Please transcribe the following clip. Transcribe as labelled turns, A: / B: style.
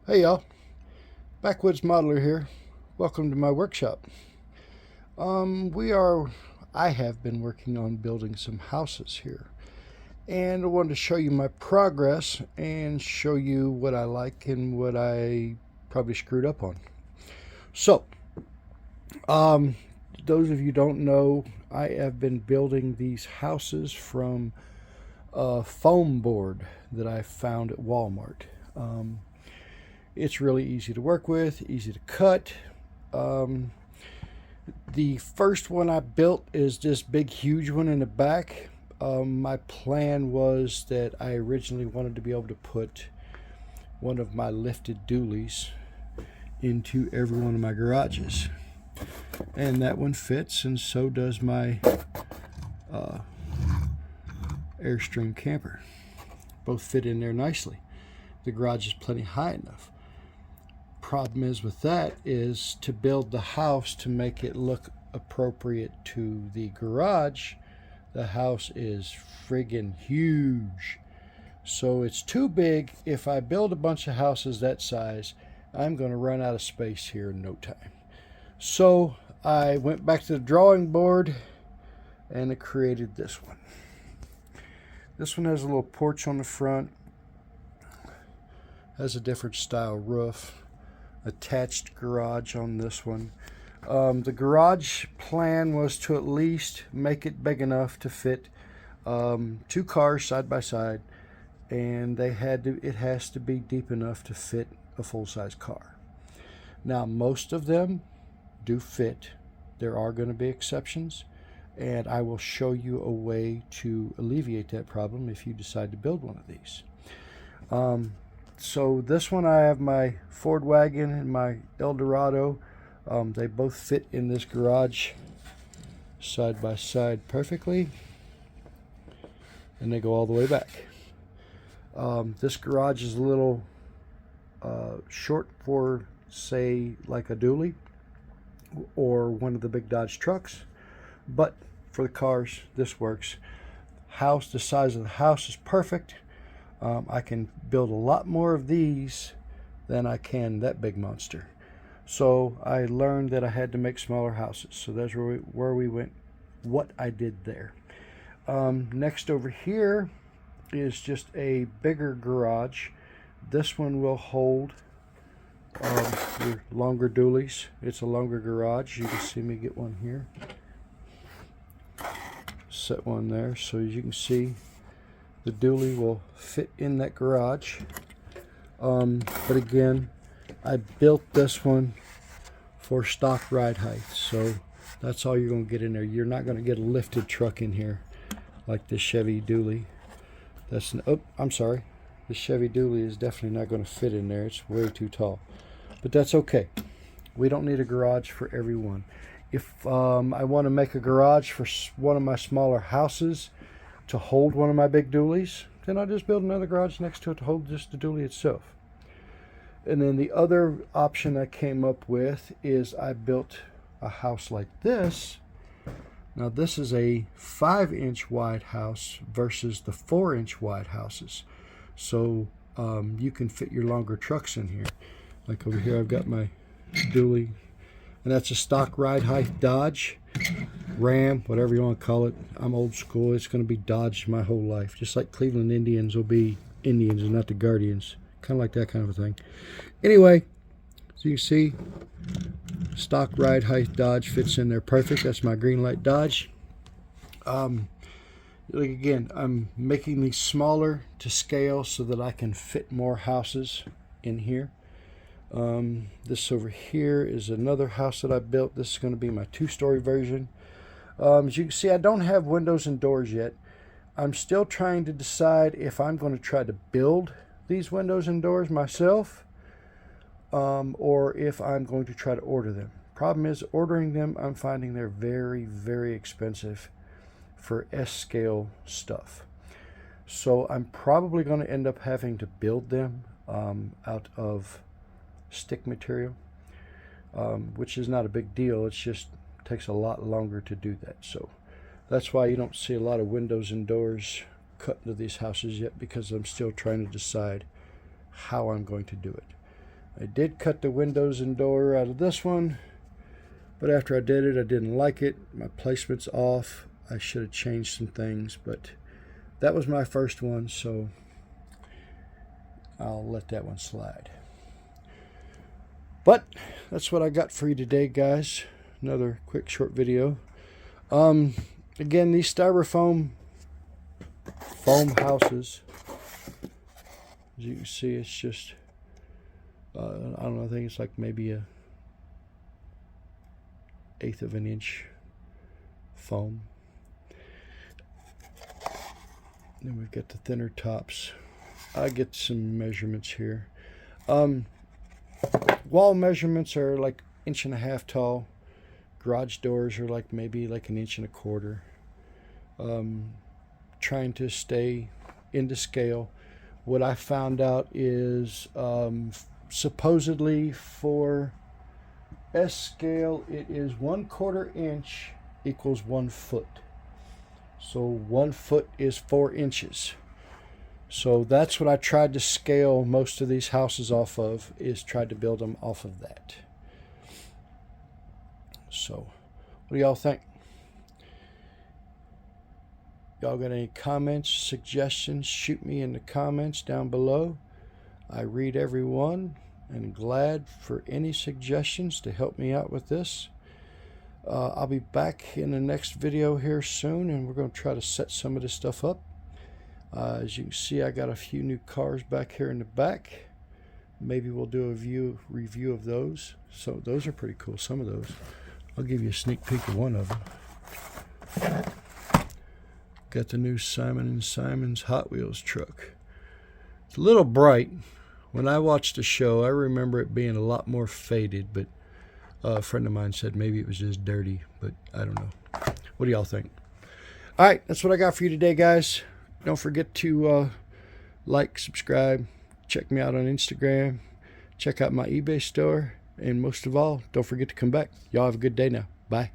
A: Hey y'all, Backwoods Modeler here. Welcome to my workshop. We are, I have been working on building some houses here. And I wanted to show you my progress and show you what I like and what I probably screwed up on. So, um, those of you don't know, I have been building these houses from a foam board that I found at Walmart. Um, it's really easy to work with, easy to cut. Um, The first one I built is this big, huge one in the back. My plan was that I originally wanted to be able to put one of my lifted dualies into every one of my garages. And that one fits, and so does my uh, Airstream camper. Both fit in there nicely. The garage is plenty high enough. Problem is with that is to build the house to make it look appropriate to the garage. The house is friggin' huge, so it's too big. If I build a bunch of houses that size, I'm going to run out of space here in no time. So I went back to the drawing board and I created this one. This one has a little porch on the front, has a different style roof, attached garage on this one. The garage plan was to at least make it big enough to fit two cars side by side, and it has to be deep enough to fit a full-size car. Now, most of them do fit. There are going to be exceptions, and I will show you a way to alleviate that problem if you decide to build one of these. So this one, I have my Ford wagon and my Eldorado. They both fit in this garage side by side perfectly, and they go all the way back. This garage is a little short for, say, like a dually or one of the big Dodge trucks, but for the cars, this works. The size of the house is perfect. I can build a lot more of these than I can that big monster. So I learned that I had to make smaller houses. So that's where we went, what I did there. Next over here is just a bigger garage. This one will hold your longer dualies. It's a longer garage. You can see me get one here. Set one there. So as you can see, the dually will fit in that garage. But again, I built this one for stock ride height, so that's all you're going to get in there. You're not going to get a lifted truck in here like this Chevy dually. I'm sorry. The Chevy dually is definitely not going to fit in there. It's way too tall. But that's okay. We don't need a garage for every one. If I want to make a garage for one of my smaller houses to hold one of my big dualies, then I'll just build another garage next to it to hold just the dually itself. And then the other option I came up with is I built a house like this. Now this is a 5-inch wide house versus the 4-inch wide houses. So you can fit your longer trucks in here. Like over here I've got my dually, and that's a stock ride height Dodge, Ram, whatever you want to call it. I'm old school. It's going to be Dodge my whole life. Just like Cleveland Indians will be Indians and not the Guardians. Kind of like that kind of a thing. Anyway, so you can see, stock ride height Dodge fits in there perfect. That's my Greenlight Dodge. Again, I'm making these smaller to scale so that I can fit more houses in here. This over here is another house that I built. This is going to be my 2-story version. As you can see, I don't have windows and doors yet. I'm still trying to decide if I'm going to try to build these windows and doors myself, or if I'm going to try to order them. Problem is, ordering them, I'm finding they're very, very expensive for S-scale stuff. So I'm probably going to end up having to build them out of stick material, which is not a big deal. It just takes a lot longer to do that. So that's why you don't see a lot of windows and doors cut into these houses yet, because I'm still trying to decide how I'm going to do it. I did cut the windows and door out of this one, but after I did it, I didn't like it. My placement's off. I should have changed some things, but that was my first one, so I'll let that one slide. But that's what I got for you today, guys. Another quick short video. Again, these styrofoam foam houses, as you can see, it's just I don't know, I think it's like maybe a 1/8 of an inch foam. Then we've got the thinner tops. I get some measurements here. Wall measurements are like 1.5 inches tall. Garage doors are like maybe like 1.25 inches. Trying to stay into scale. What I found out is supposedly for S scale, it is 1/4 inch equals 1 foot. So 1 foot is 4 inches. So that's what I tried to scale most of these houses off of, is tried to build them off of that. So what do y'all think? Y'all got any comments, suggestions? Shoot me in the comments down below. I read every one and glad for any suggestions to help me out with this. I'll be back in the next video here soon, and we're going to try to set some of this stuff up. As you can see, I got a few new cars back here in the back. Maybe we'll do a review of those. So those are pretty cool, some of those. I'll give you a sneak peek of one of them. Got the new Simon & Simon's Hot Wheels truck. It's a little bright. When I watched the show, I remember it being a lot more faded, but a friend of mine said maybe it was just dirty, but I don't know. What do y'all think? All right, that's what I got for you today, guys. Don't forget to like, subscribe, check me out on Instagram, check out my eBay store, and most of all, don't forget to come back. Y'all have a good day now. Bye.